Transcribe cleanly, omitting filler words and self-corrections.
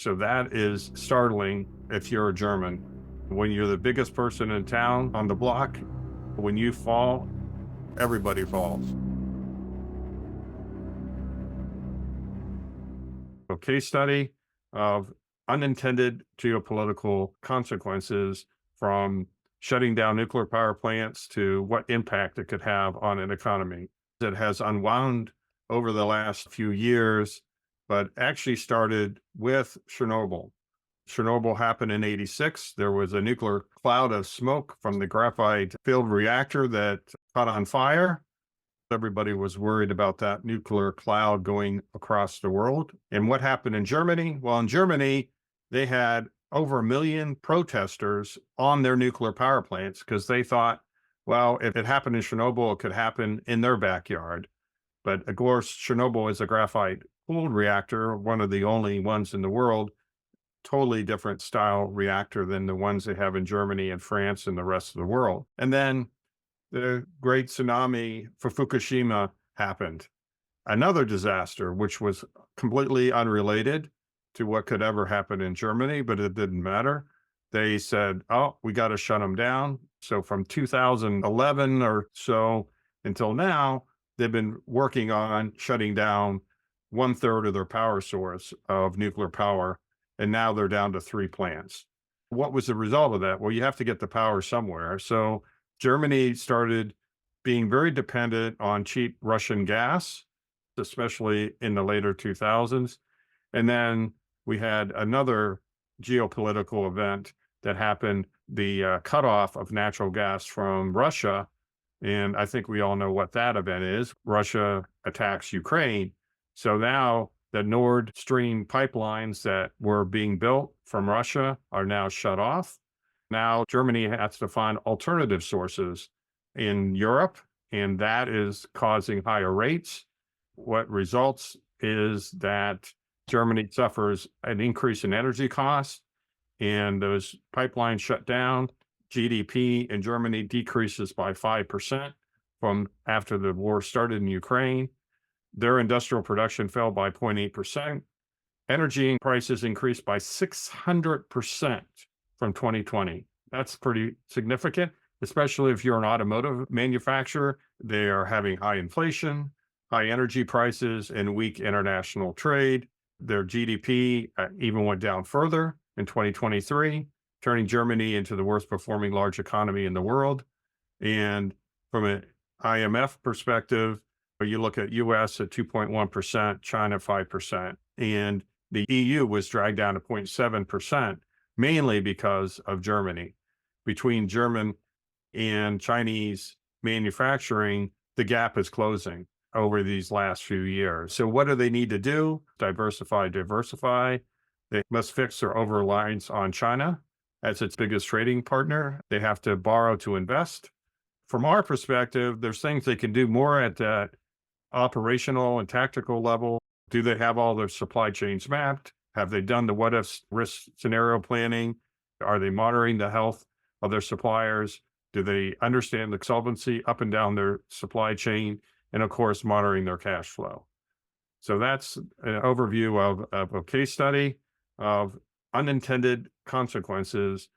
So that is startling if you're a German. When you're the biggest person in town on the block, when you fall, everybody falls. A case study of unintended geopolitical consequences from shutting down nuclear power plants to what impact it could have on an economy. It has unwound over the last few years, but actually started with Chernobyl. Chernobyl happened in 86. There was a nuclear cloud of smoke from the graphite-filled reactor that caught on fire. Everybody was worried about that nuclear cloud going across the world. And what happened in Germany? Well, in Germany, they had over 1 million protesters on their nuclear power plants because they thought, well, if it happened in Chernobyl, it could happen in their backyard. But of course, Chernobyl is a graphite cooled reactor, one of the only ones in the world, totally different style reactor than the ones they have in Germany and France and the rest of the world. And then the great tsunami for Fukushima happened. Another disaster, which was completely unrelated to what could ever happen in Germany, but it didn't matter. They said, oh, we got to shut them down. So from 2011 or so until now, they've been working on shutting down 1/3 of their power source of nuclear power. And now they're down to 3 plants. What was the result of that? Well, you have to get the power somewhere. So Germany started being very dependent on cheap Russian gas, especially in the later 2000s. And then we had another geopolitical event that happened, the cutoff of natural gas from Russia. And I think we all know what that event is. Russia attacks Ukraine. So now the Nord Stream pipelines that were being built from Russia are now shut off. Now Germany has to find alternative sources in Europe, and that is causing higher rates. What results is that Germany suffers an increase in energy costs, and those pipelines shut down. GDP in Germany decreases by 5% from after the war started in Ukraine. Their industrial production fell by 0.8%. Energy prices increased by 600% from 2020. That's pretty significant, especially if you're an automotive manufacturer. They are having high inflation, high energy prices, and weak international trade. Their GDP even went down further in 2023, turning Germany into the worst performing large economy in the world. And from an IMF perspective, you look at US at 2.1%, China 5%, and the EU was dragged down to 0.7%, mainly because of Germany. Between German and Chinese manufacturing, the gap is closing over these last few years. So what do they need to do? Diversify. They must fix their over-reliance on China as its biggest trading partner. They have to borrow to invest. From our perspective, there's things they can do more at that operational and tactical level. Do they have all their supply chains mapped? Have they done the what-if risk scenario planning? Are they monitoring the health of their suppliers? Do they understand the solvency up and down their supply chain? And of course, monitoring their cash flow. So that's an overview of a case study of unintended consequences